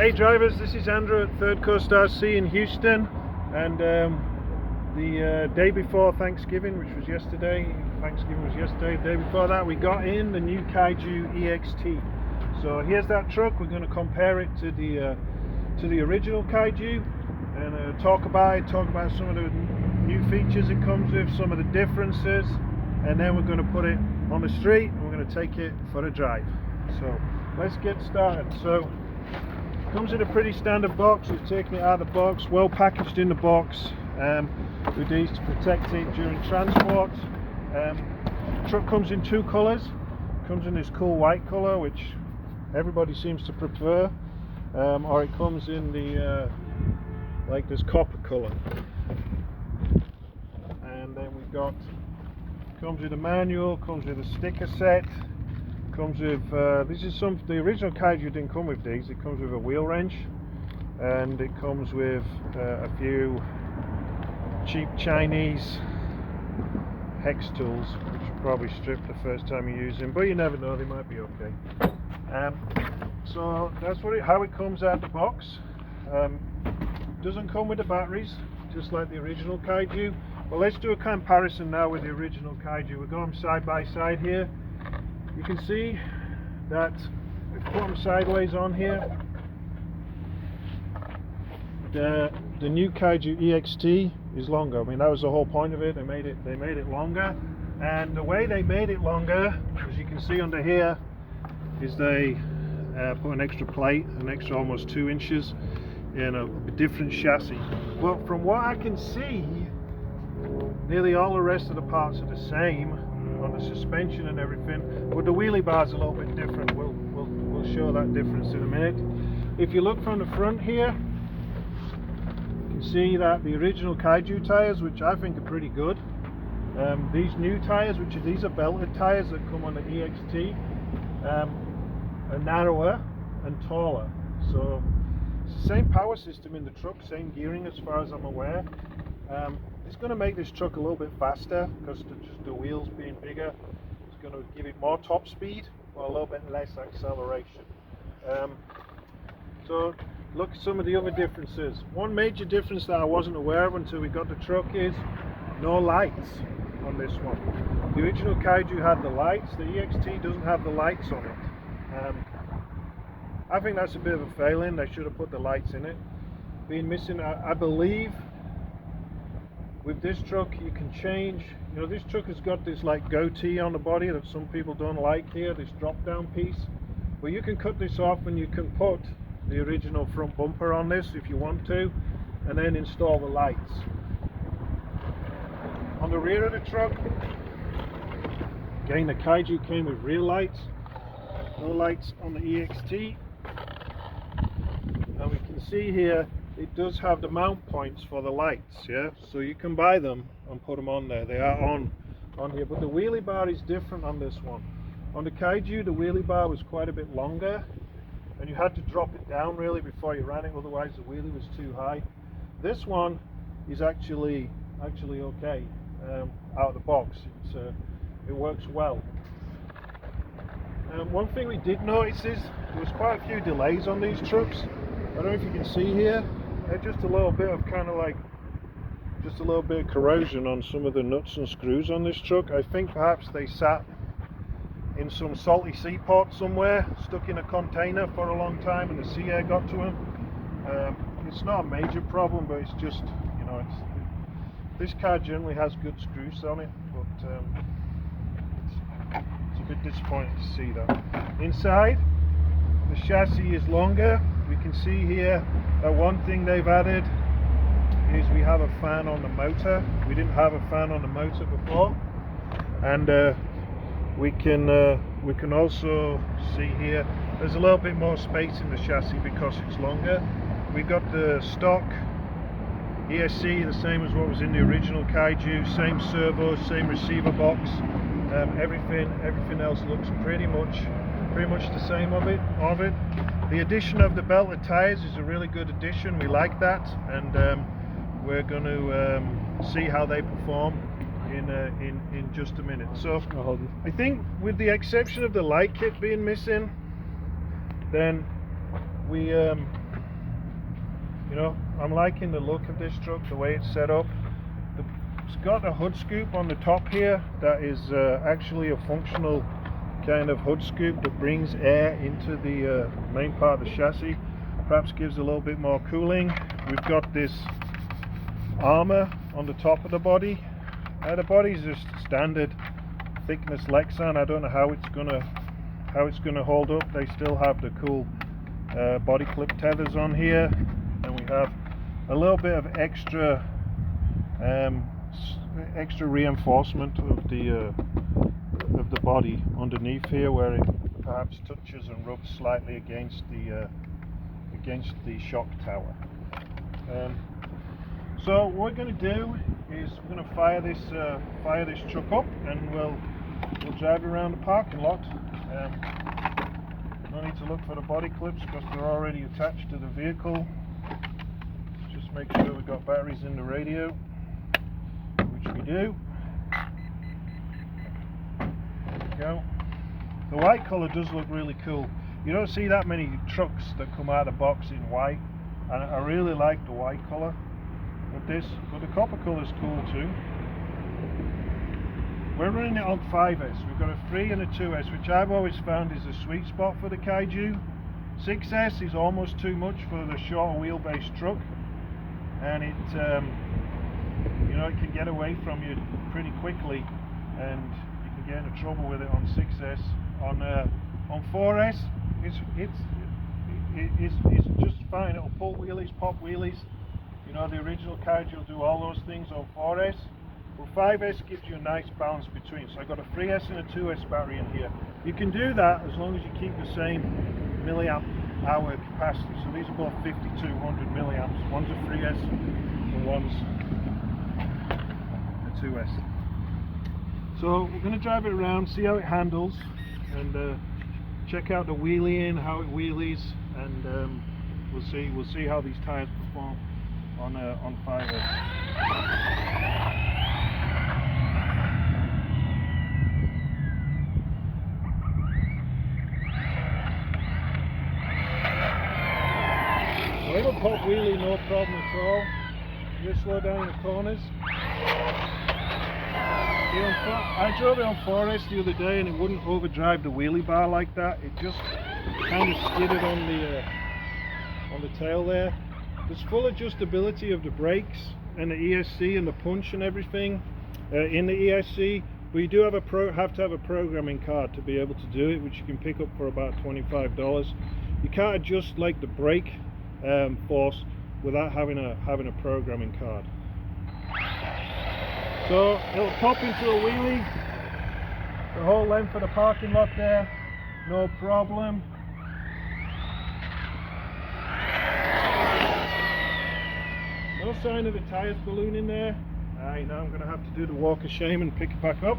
Hey drivers, this is Andrew at ThirdCoastRC in Houston, and the day before Thanksgiving, which was yesterday, the day before that we got in the new Kaiju EXT. So here's that truck. We're going to compare it to the original Kaiju and talk about some of the new features it comes with, some of the differences, and then we're going to put it on the street and we're going to take it for a drive. So let's get started. So comes in a pretty standard box. We've taken it out of the box, well packaged in the box, with these to protect it during transport. The truck comes in two colours. Comes in this cool white colour, which everybody seems to prefer, or it comes in the like this copper colour. And then we've got, comes with a manual, comes with a sticker set. Comes with the original Kaiju didn't come with these. It comes with a wheel wrench, and it comes with a few cheap Chinese hex tools, which you probably strip the first time you use them, but you never know, they might be okay. So that's how it comes out the box. Doesn't come with the batteries, just like the original Kaiju. Well, let's do a comparison now with the original Kaiju. We're going side by side here. You can see that we put them sideways on here. The new Kaiju EXT is longer. I mean, that was the whole point of it. They made it longer, and the way they made it longer, as you can see under here, is they put an extra plate, an extra almost 2 inches in a different chassis. Well, from what I can see, nearly all the rest of the parts are the same on the suspension and everything, but the wheelie bar is a little bit different. We'll show that difference in a minute. If you look from the front here, you can see that the original Kaiju tires, which I think are pretty good, these new tires, these are belted tires that come on the EXT, are narrower and taller. So it's the same power system in the truck, same gearing as far as I'm aware. It's going to make this truck a little bit faster because just the wheels being bigger. It's going to give it more top speed or a little bit less acceleration. So look at some of the other differences. One major difference that I wasn't aware of until we got the truck is no lights on this one. The original Kaiju had the lights. The EXT doesn't have the lights on it. I think that's a bit of a failing. They should have put the lights in it. Being missing, I believe. With this truck you can change, this truck has got this like goatee on the body that some people don't like here, this drop down piece. Well, you can cut this off and you can put the original front bumper on this if you want to, and then install the lights. On the rear of the truck, again, the Kaiju came with rear lights, no lights on the EXT. And we can see here it does have the mount points for the lights, yeah, so you can buy them and put them on there. They are on here, but the wheelie bar is different on this one. On the Kaiju, the wheelie bar was quite a bit longer, and you had to drop it down really before you ran it, otherwise the wheelie was too high. This one is actually okay out of the box. It works well. One thing we did notice is there was quite a few delays on these trucks. I don't know if you can see here. Just a little bit of corrosion on some of the nuts and screws on this truck. I think perhaps they sat in some salty seaport somewhere, stuck in a container for a long time, and the sea air got to them. It's not a major problem, but it's just, this car generally has good screws on it, but it's a bit disappointing to see that. Inside, the chassis is longer. We can see here that one thing they've added is we have a fan on the motor. We didn't have a fan on the motor before, and we can also see here there's a little bit more space in the chassis because it's longer. We got the stock ESC, the same as what was in the original Kaiju, same servo, same receiver box. Everything else looks pretty much the same of it. The addition of the belted tires is a really good addition. We like that, and we're going to see how they perform in just a minute. So I think, with the exception of the light kit being missing, then we You know, I'm liking the look of this truck, the way it's set up. It's got a hood scoop on the top here that is actually a functional kind of hood scoop that brings air into the main part of the chassis, perhaps gives a little bit more cooling. We've got this armor on the top of the body. The body is just standard thickness Lexan. I don't know how it's gonna hold up. They still have the cool body clip tethers on here, and we have a little bit of extra reinforcement of the body underneath here, where it perhaps touches and rubs slightly against the shock tower. So what we're going to do is we're going to fire this truck up, and we'll drive around the parking lot. No need to look for the body clips because they're already attached to the vehicle. Just make sure we've got batteries in the radio, which we do. There we go. The white colour does look really cool. You don't see that many trucks that come out of the box in white, and I really like the white colour of this, but the copper colour is cool too. We're running it on 5S. We've got a 3 and a 2S, which I've always found is a sweet spot for the Kaiju. 6S is almost too much for the shorter wheelbase truck, and it you know, it can get away from you pretty quickly, and you can get into trouble with it on 6S. On 4S, it's just fine. It'll pull wheelies, pop wheelies. You know, the original Kaiju will do all those things on 4S. But 5S gives you a nice balance between. So I've got a 3S and a 2S battery in here. You can do that as long as you keep the same milliamp hour capacity. So these are both 5200 milliamps. One's a 3S and one's a 2S. So we're going to drive it around, see how it handles, and check out the wheelie in, how it wheelies, and we'll see how these tires perform on 5S. So it'll pop wheelie, no problem at all. Just slow down in the corners. I drove it on 4S the other day, and it wouldn't overdrive the wheelie bar like that. It just kind of skidded on the tail there. There's full adjustability of the brakes and the ESC and the punch and everything in the ESC, but you do have to have a programming card to be able to do it, which you can pick up for about $25. You can't adjust like the brake force without having a programming card. So it'll pop into a wheelie the whole length of the parking lot there, no problem. No sign of the tyres ballooning there. Alright, now I'm going to have to do the walk of shame and pick it back up.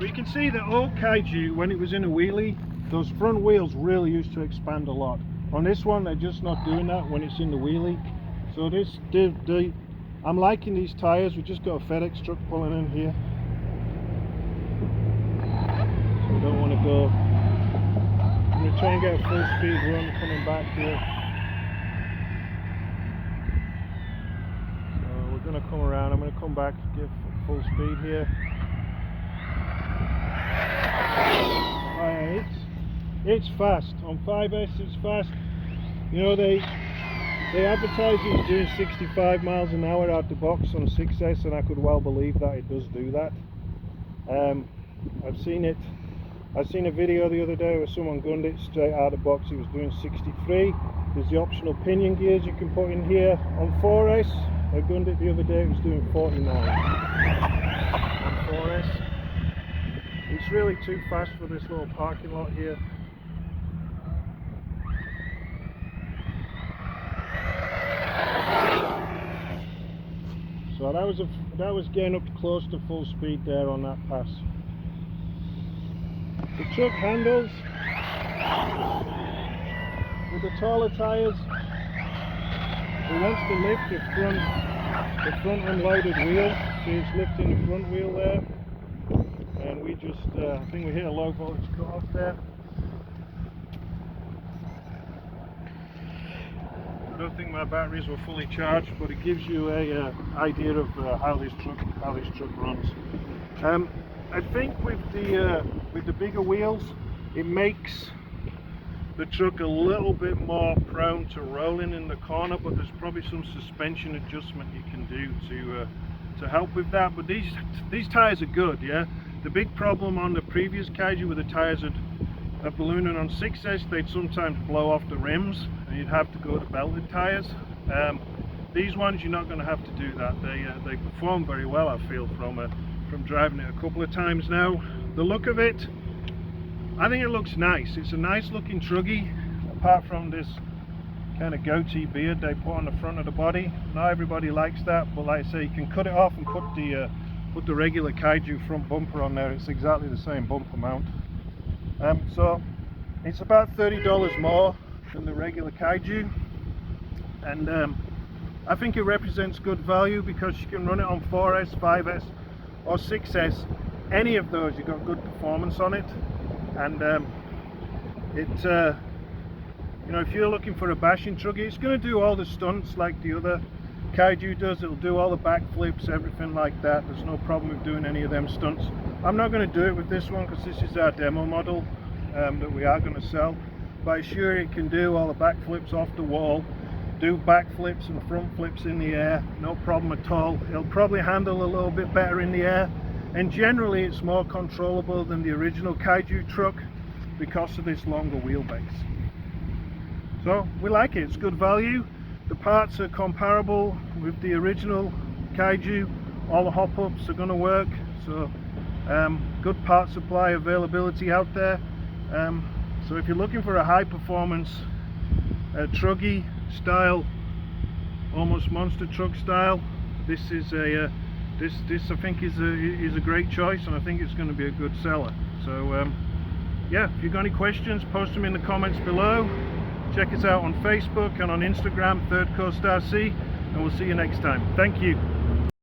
You can see that old Kaiju, when it was in a wheelie, those front wheels really used to expand a lot. On this one, they're just not doing that when it's in the wheelie. So I'm liking these tires. We just got a FedEx truck pulling in here, so we don't want to go. I'm going to try and get a full speed run coming back here. So we're going to come around. I'm going to come back, give full speed here. It's fast. On 5S it's fast. You know, they advertise it's doing 65 miles an hour out the box on 6S, and I could well believe that it does do that. I've seen a video the other day where someone gunned it straight out of the box. It was doing 63. There's the optional pinion gears you can put in here. On 4S, I gunned it the other day, it was doing 49 on 4S. It's really too fast for this little parking lot here. So that was getting up close to full speed there on that pass. The truck handles with the taller tires. It wants to lift the front unloaded wheel, so it's lifting the front wheel there, and we just I think we hit a low voltage cut off there. I don't think my batteries were fully charged, but it gives you a idea of how this truck runs. I think with the bigger wheels, it makes the truck a little bit more prone to rolling in the corner, but there's probably some suspension adjustment you can do to help with that. But these tires are good, yeah. The big problem on the previous Kaiju with the tires are ballooning on 6S, they'd sometimes blow off the rims and you'd have to go to belted tires. These ones you're not going to have to do that. They perform very well, I feel, from driving it a couple of times now. The look of it, I think it looks nice. It's a nice looking truggy, apart from this kind of goatee beard they put on the front of the body. Not everybody likes that, but like I say, you can cut it off and put the regular Kaiju front bumper on there. It's exactly the same bumper mount. So it's about $30 more than the regular Kaiju, and I think it represents good value because you can run it on 4S, 5S or 6S. Any of those, you've got good performance on it. And you know, if you're looking for a bashing truggy, it's going to do all the stunts like the other Kaiju does. It'll do all the backflips, everything like that. There's no problem with doing any of them stunts. I'm not going to do it with this one because this is our demo model that we are going to sell, but I'm sure it can do all the backflips off the wall, do backflips and front flips in the air, no problem at all. It'll probably handle a little bit better in the air, and generally it's more controllable than the original Kaiju truck because of this longer wheelbase. So we like it, it's good value. The parts are comparable with the original Kaiju. All the hop-ups are going to work, so good part supply availability out there. So if you're looking for a high performance truggy style, almost monster truck style, this is a this I think is a great choice, and I think it's going to be a good seller. So yeah, if you've got any questions, post them in the comments below. Check us out on Facebook and on Instagram, ThirdCoastRC, and we'll see you next time. Thank you.